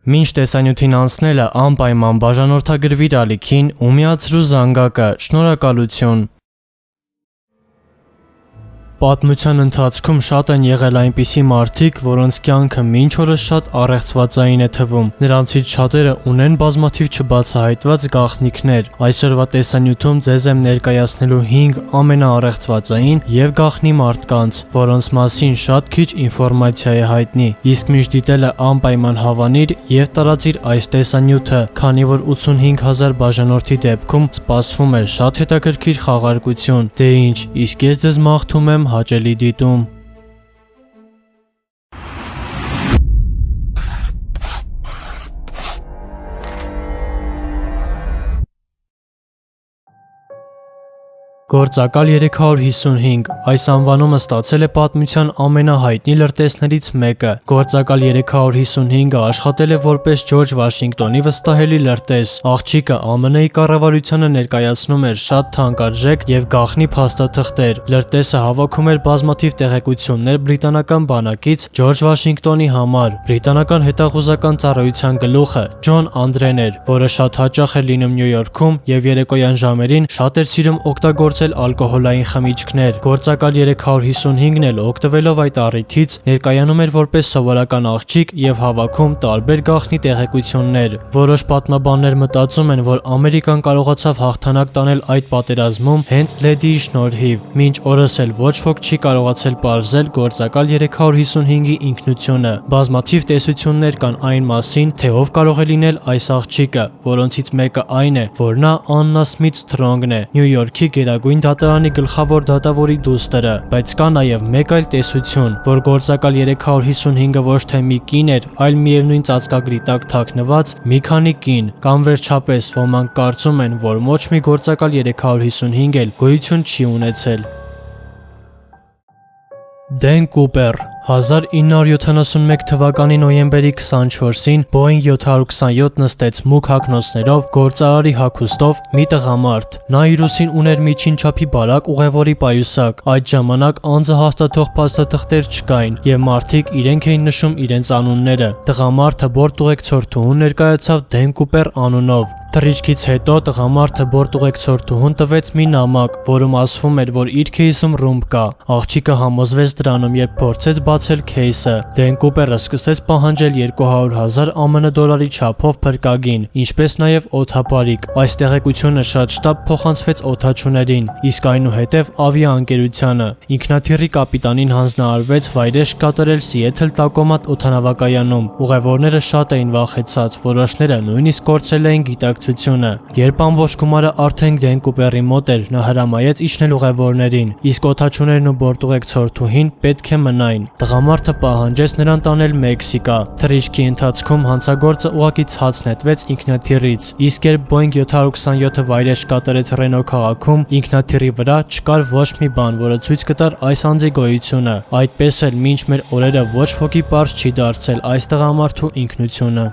Մինչ տեսանյութին անցնելը անպայման բաժանորդագրվիր ալիքին ու միացրու զանգակը, շնորհակալություն։ Պատմության ընթացքում շատ են եղել այնպիսի մարդիկ, որոնց կյանքը մինչ օրս շատ առեղծվածային է թվում։ Նրանցից շատերը ունեն բազմաթիվ չբացահայտված գաղտնիքներ։ Այսօրվա տեսանյութում ձեզ եմ ներկայացնելու 5 ամենաառեղծվածային եւ գաղտնի մարդկանց, որոնց մասին շատ քիչ ինֆորմացիա է հայտնի։ Իսկ մինչ դիտելը անպայման հավանիր եւ տարածիր այս տեսանյութը, քանի որ 85000 բաժանորդի դեպքում սպասվում է շատ հետաքրքիր խաղարկություն։ Դե ինչ, իսկ ես ձեզ մաղթում եմ հաճելի դիտում։ Գործակալ 355 այս անվանումը ստացել է պատմության ամենահայտնի լրտեսներից մեկը։ Գործակալ 355-ը աշխատել է որպես Ջորջ Վաշինգտոնի վստահելի լրտես։ Աղջիկը ԱՄՆ-ի կառավարությանը ներկայացնում էր շատ թանկարժեք եւ գաղտնի փաստաթղթեր։ Լրտեսը հավաքում էր բազմաթիվ տեղեկություններ բրիտանական բանակից Ջորջ Վաշինգտոնի համար։ Բրիտանական հետախուզական ծառայության գլուխը Ջոն Անդրեն էր, որը շատ հաճախ էր լինում Նյու Յորքում եւ երեկոյան ժամերին շատ էր սիրում օգտագործել ալկոհոլային խմիչքներ։ Գործակալ 355-ն էլ օգտվելով այդ առիթից ներկայանում էր որպես սովորական աղջիկ եւ հավաքում տարբեր գաղտնի տեղեկություններ։ Որոշ պատմաբաններ մտածում են, որ Ամերիկան կարողացավ հաղթանակ տանել այդ պատերազմում հենց լեդիի շնորհիվ։ Մինչ օրս էլ ոչ ոք չի կարողացել պարզել գործակալ 355-ի ինքնությունը։ Բազմաթիվ տեսություններ կան այն մասին, թե ով կարող է լինել այս աղջիկը, որոնցից մեկը այն է, որ նա Աննա Սմիթ Սթրոնգն է, Նյու Յորքի գերագույն դատարանի գլխավոր դատավորի դուստրը, բայց կա նաև մեկ այլ տեսություն, որ գործակալ 355-ը ոչ թե մի կին էր, այլ միևնույն ծածկագրի տակ թաքնված մի քանի կին, կամ վերջապես ոմանք կարծում են, որ ոչ մի գործակալ 355 էլ գոյություն չի ունեցել։ Դեն Կուպեր 1971 թվականի նոյեմբերի 24-ին Boeing 727 նստեց մուգ հագնոցներով գործարարի հագուստով մի տղամարդ։ Նա իր ուսին ուներ միջին չափի բարակ ուղևորի պայուսակ։ Այդ ժամանակ անձը հաստատող փաստաթղթեր չկային եւ մարդիկ իրենք էին նշում իրենց անունները։ Տղամարդը բորտուղեկցորդուհուն ներկայացավ Դեն Կուպեր անունով։ Թռիչքից հետո տղամարդը բորտուղեկցորդուհուն տվեց մի նամակ, որում ասվում էր, որ իր քեյսում ռումբ կա։ Աղջիկը համոզվեց դրանում, երբ փորձեց բացել քեյսը։ Դեն Կուպերը սկսեց պահանջել 200,000 ԱՄՆ դոլարի չափով փրկագին, ինչպես նաև օդապարիկ։ Այս տեղեկությունը շատ շտապ փոխանցվեց օդաչուներին, իսկ այնուհետև ավիաընկերությանը։ Ինքնաթիռի կապիտանին հանձնարարվեց վայրէջք կատարել Սիեթլ Տակոմա օդանավակայանում։ Ուղևորները շատ էին վախեցած, որոշները նույնիսկ կորցրել էին գիտակցությունը։ Երբ ամբողջ գումարը արդեն Դեն Կուպերի մոտ էր, նա հրամայեց իջնել ուղևորներին, իսկ օդաչուներն ու բորտուղեկցորդուհին պետք է մնային։ Տղամարդը պահանջեց նրան տանել Մեքսիկա։ Թռիչքի ընթացքում հանցագործը ուղղակի ցած նետվեց ինքնաթիռից, իսկ երբ Boeing 727-ը վայրէջք կատարեց Ռենո քաղաքում, ինքնաթիռի վրա չկար ոչ մի բան, որը ցույց կտար այս անձի գոյությունը։ Այդպես էլ մինչ մեր օրերը ոչ ոքի պարզ չի դարձել այս տղամարդու ինքնությունը։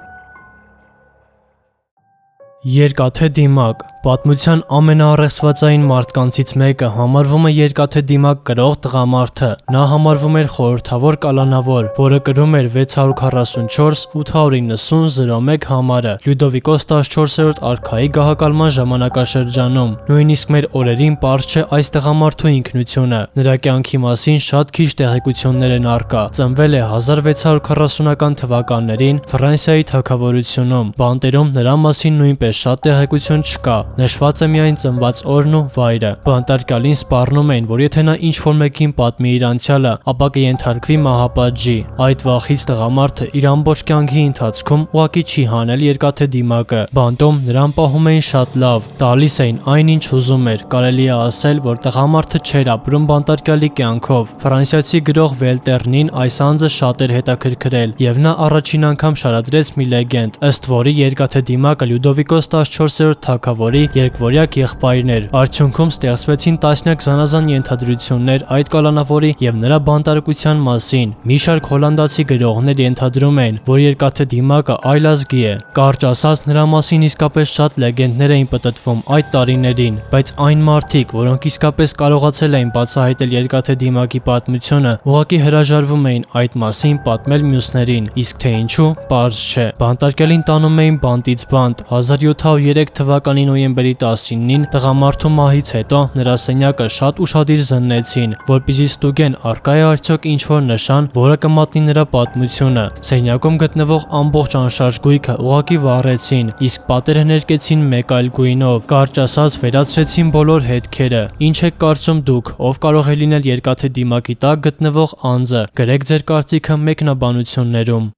Երկաթե դիմակ Պատմության ամենաառեղծվածային մարդկանցից մեկը համարվում է երկաթե դիմակ կրող տղամարդը։ Նա համարվում էր խորհրդավոր կալանավոր, որը կրում էր 644-890-01 համարը Լյուդովիկոս 14-րդ արքայի գահակալման ժամանակաշրջանում։ Նույնիսկ մեր օրերին պարզ չէ այս տղամարդու ինքնությունը։ Նրա կյանքի մասին շատ քիչ տեղեկություններ են առկա։ Ծնվել է 1640-ական թվականներին Ֆրանսիայի թագավորությունում։ Բանտերում նրա մասին նույնպես շատ տեղեկություն չկա։ Նշված է միայն ծնված օրն ու վայրը։ Բանտարկյալին սպառնում էին, որ եթե նա ինչ-որ մեկին պատմի իր անցյալը, ապա կենթարկվի մահապատժի։ Այդ վախից տղամարդը իր ամբողջ կյանքի ընթացքում ուղղակի չի հանել երկաթե դիմակը։ Բանտում նրան պահում էին շատ լավ, տալիս էին այն, ինչ ուզում էր։ Կարելի է ասել, որ տղամարդը չէր ապրում բանտարկյալի կյանքով։ Ֆրանսիացի գրող Վելտերնին այս անձը շատ էր հետաքրքրել, եւ նա առաջին անգամ շարադրեց մի լեգենդ, ըստ որի երկաթե դիմակը Լյուդովիկոս 14-րդ թագավորի Կասպարի երկվորյակ եղբայրներ։ Արդյունքում ստեղծվեցին տասնյակ զանազան ենթադրություններ այդ կալանավորի եւ նրա բանտարկության մասին։ Մի շարք հոլանդացի գրողներ ենթադրում են, որ երկաթե դիմակը այլազգի է։ Կարճ ասած, նրա մասին իսկապես շատ լեգենդներ էին պտտվում այդ տարիներին, բայց այն մարդիկ, որոնք իսկապես կարողացել էին բացահայտել երկաթե դիմակի պատմությունը, ուղղակի հրաժարվում էին այդ մասին պատմել մյուսներին, իսկ թե ինչու, պարզ չէ։ Բանտարկյալին տանում էին բանտից բանտ։ 1703 թվականի նոյեմբերի 19-ին տղամարդու մահից հետո նրա սենյակը շատ ուշադիր զննեցին, որպեսզի ստուգեն առկա է արդյոք ինչ-որ նշան, որը կմատնի նրա պատմությունը։ Սենյակում գտնվող ամբողջ անշարժ գույքը ուղղակի վառեցին, իսկ պատերը ներկեցին մեկ այլ գույնով։ Կարճ ասած, վերացրեցին բոլոր հետքերը։ Ինչ եք կարծում դուք, ով կարող է լինել երկաթե դիմակի տակ գտնվող անձը։ Գրեք ձեր կարծիքը մեկնաբանություններում։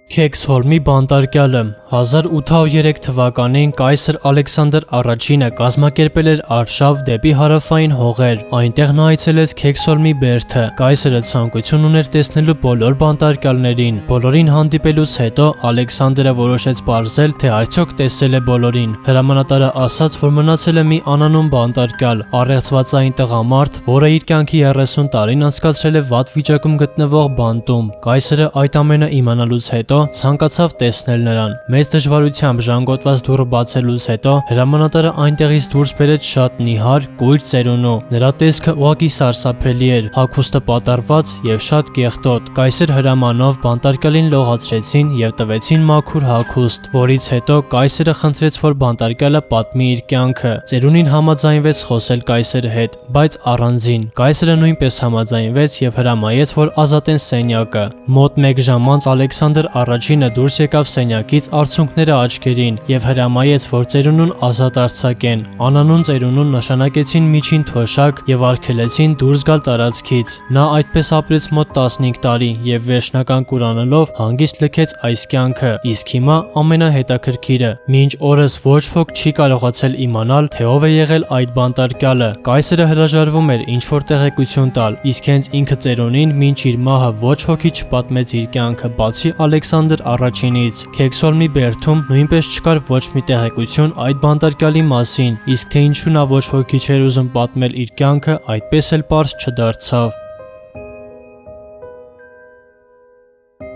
Քեքսհոլմի բանտարկյալը 1803 թվականին կայսր Ալեքսանդր առաջինը կազմակերպել էր արշավ դեպի հարավային հողեր։ Այնտեղ նա այցելեց Քեքսհոլմի բերդը։ Կայսրը ցանկություն ուներ տեսնելու բոլոր բանտարկյալներին։ Բոլորին հանդիպելուց հետո Ալեքսանդրը որոշեց պարզել, թե արդյոք տեսել է բոլորին։ Հրամանատարը ասաց, որ մնացել է մի անանուն բանտարկյալ, առեղծվածային տղամարդ, որը իր կյանքի 30 տարին անցկացրել է վատ վիճակում գտնվող բանտում։ Կայսրը այդ ամենը իմանալուց հետո ցանկացավ տեսնել նրան։ Մեծ դժվարությամբ ժանգոտված դուռը բացելուց հետո հրամանատարը այնտեղից դուրս բերեց շատ նիհար, կույր ծերունու։ Նրա տեսքը ուղղակի սարսափելի էր, հագուստը պատառված եւ շատ կեղտոտ։ Կայսր հրամանով բանտարկյալին լողացրեցին եւ տվեցին մաքուր հագուստ, որից հետո կայսրը խնդրեց, որ բանտարկյալը պատմի իր կյանքը։ Ծերունին համաձայնվեց խոսել կայսրի հետ, բայց առանձին։ Կայսրը նույնպես համաձայնվեց եւ հրամայեց, որ ազատեն սենյակը։ Մոտ 1 ժամ անց Ալեքսանդր առաջինը դուրս եկավ սենյակից արցունքները աչքերին եւ հրամայեց, որ ծերունուն ազատ արձակեն։ Անանուն ծերունուն նշանակեցին միջին թոշակ եւ արգելեցին դուրս գալ տարածքից։ Նա այդպես ապրեց մոտ 15 տարի եւ վերջնական կուրանալով հանգիստ լքեց այս կյանքը։ Իսկ հիմա ամենահետաքրքիրը՝ մինչ օրս ոչ ոք չի կարողացել իմանալ, թե ով է եղել այդ բանտարկյալը։ Կայսրը հրաժարվում էր ինչ-որ տեղեկություն տալ, իսկ հենց ինքը ծերունին մինչ իր մահը ոչ ոքի չպատմեց իր կյանքը, բացի Ալեքսանդր առաջինից։ Քեքսհոլմի բերդում նույնպես չկար ոչ մի տեղեկություն այդ բանտարկյալի մասին, իսկ թե ինչու նա ոչ ոքի չէր ուզում պատմել իր կյանքը, այդպես էլ պարզ չդարձավ։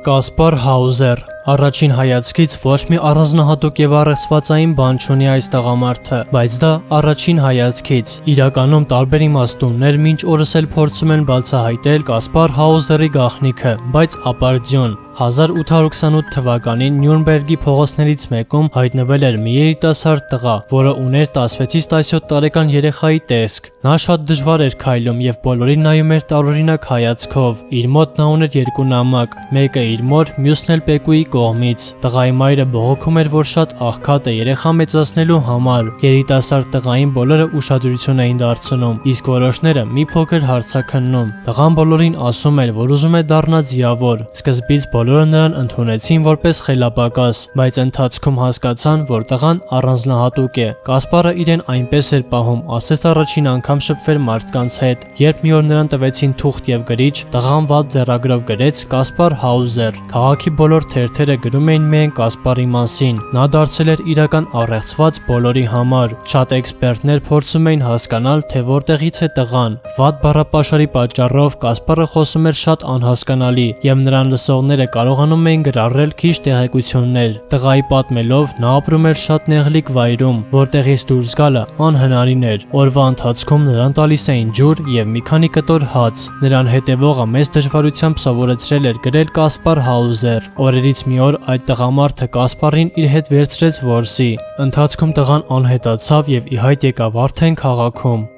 Կասպար Հաուզեր Առաջին հայացքից ոչ մի առանձնահատուկ եւ առեղծվածային բան չունի այս տղամարդը, բայց դա առաջին հայացքից։ Իրականում տարբեր իմաստուններ մինչ օրս էլ փորձում են բացահայտել Կասպար Հաուզերի գաղտնիքը, բայց ապարդյուն։ 1828 թվականին Նյուրնբերգի փողոցներից մեկում հայտնվել էր մի երիտասարդ տղա, որը ուներ 16-ից 17 տարեկան երեխայի տեսք։ Նա շատ դժվար էր քայլում եւ բոլորին նայում էր տարօրինակ հայացքով։ Իր մոտ նա ուներ երկու նամակ, մեկը իր մոր, մյուսն էլ Պեկուի կողմից։ Տղայի մայրը բողոքում էր, որ շատ աղքատ է երեխա մեծացնելու համար։ Երիտասարդ տղային բոլորը ուշադրություն էին դարձնում, իսկ որոշները մի փոքր հարցաքննում։ Տղան բոլորին ասում էր, որ ուզում է դառնալ ձիավոր։ Սկզբից բոլորը նրան ընդունեցին որպես խելապակաս, բայց ընթացքում հասկացան, որ տղան առանձնահատուկ է։ Կասպարը իրեն այնպես էր պահում, ասես առաջին անգամ շփվեր մարդկանց հետ։ Երբ մի օր նրան տվեցին թուղթ եւ գրիչ, տղան վատ ձեռագրով գրեց Կասպար Հաուզեր։ Քաղաքի բոլոր թերթերը գրում էին միայն Կասպարի մասին։ Նա դարձել էր իրական առեղծված բոլորի համար։ Շատ էքսպերտներ փորձում էին հասկանալ, թե որտեղից է տղան։ Վատ բառապաշարի պատճառով Կասպարը խոսում էր շատ անհասկանալի եւ նրան լսողները կարողանում էին գրառել քիչ տեղեկություններ։ Տղայի պատմելով, նա ապրում էր շատ նեղլիկ վայրում, որտեղից դուրս գալը անհնարին էր։ Օրվա ընթացքում նրան տալիս էին ջուր եւ մի քանի կտոր հաց։ Նրան հետևողը մեծ դժվարությամբ սովորեցրել էր գրել Կասպար Հաուզեր։ Օրերից մի օր այդ տղամարդը Կասպարին իր հետ վերցրեց որսի։ Ընթացքում տղան անհետացավ եւ ի հայտ եկավ արդեն քաղաքում։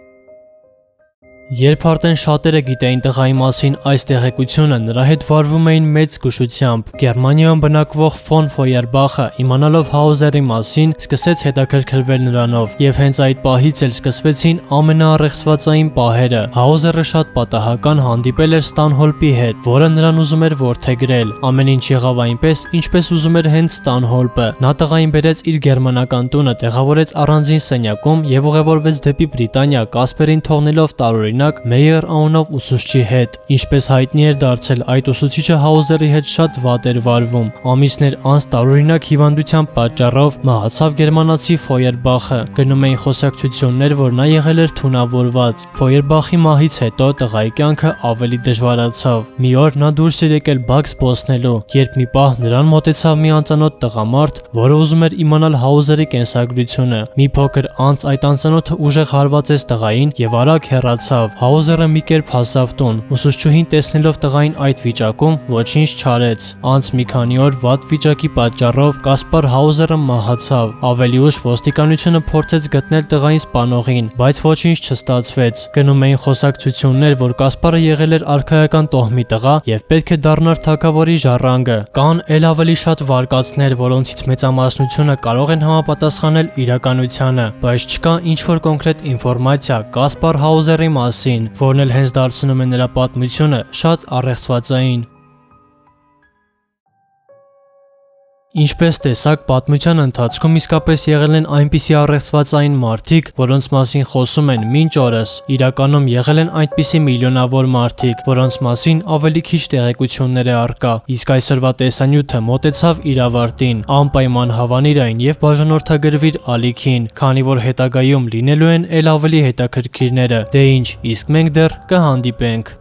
Երբ արդեն շատերը գիտեին տղայի մասին այս տեղեկությունը, նրա հետ վարվում էին մեծ զգուշությամբ։ Գերմանիայում բնակվող ֆոն Ֆոյերբախը, իմանալով Հաուզերի մասին, սկսեց հետաքրքրվել նրանով, եւ հենց այդ պահից էլ սկսվեցին ամենաառեղծվածային պահերը։ Հաուզերը շատ պատահական հանդիպել էր Ստանհոլպի հետ, որը նրան ուզում էր որդեգրել։ Ամեն ինչ եղավ այնպես, ինչպես ուզում էր հենց Ստանհոլպը։ Նա տղային բերեց իր գերմանական տունը, տեղավորեց առանձին սենյակում եւ ուղևորվեց դեպի Բրիտանիա, Կասպերին թողնելով տարօրինակ օրինակ Մեյեր անունով ուսուցչի հետ։ Ինչպես հայտնի էր դարձել, այդ ուսուցիչը Հաուզերի հետ շատ վատ էր վարվում։ Ամիսներ անց տարօրինակ հիվանդության պատճառով մահացավ գերմանացի Ֆոյերբախը։ Գնում էին խոսակցություններ, որ նա եղել էր թունավորված։ Ֆոյերբախի մահից հետո տղայի կյանքը ավելի դժվարացավ։ Մի օր նա դուրս էր եկել բակ զբոսնելու, երբ մի պահ նրան մոտեցավ մի անծանոթ տղամարդ, որը ուզում էր իմանալ Հաուզերի կենսագրությունը։ Մի փոքր անց այդ անծանոթը ուժեղ հարվածեց տղային եւ արագ հեռացավ։ Հաուզերը մի կերպ հասավ տուն։ Ուսուցչուհին տեսնելով տղային այդ վիճակում, ոչինչ չարեց։ Անց մի քանի օր վատ վիճակի պատճառով Կասպար Հաուզերը մահացավ։ Ավելի ուշ ոստիկանությունը փորձեց գտնել տղային սպանողին, բայց ոչինչ չստացվեց։ Գնում էին խոսակցություններ, որ Կասպարը եղել էր արքայական տոհմի տղա եւ պետք է դառնար թագավորի ժառանգը։ Կան էլ ավելի շատ վարկածներ, որոնցից մեծամասնությունը կարող են համապատասխանել իրականությանը, բայց չկա ինչ-որ կոնկրետ ինֆորմացիա Կասպար Հաուզերի մասին, որն էլ հենց դարձնում է նրա պատմությունը շատ առեղծվածային։ Ինչպես տեսակ, պատմության ընթացքում իսկապես եղել են այնպիսի առեղծվածային մարդիկ, որոնց մասին խոսում են մինչ օրս։ Իրականում եղել են այդպիսի միլիոնավոր մարդիկ, որոնց մասին ավելի քիչ տեղեկություններ է առկա։ Իսկ այսօրվա տեսանյութը մոտեցավ իր ավարտին։ Անպայման հավանիր այն եւ բաժանորդագրվիր ալիքին, քանի որ հետագայում լինելու են ել ավելի հետաքրքիրները։ Դե ինչ, իսկ մենք դեռ կհանդիպենք։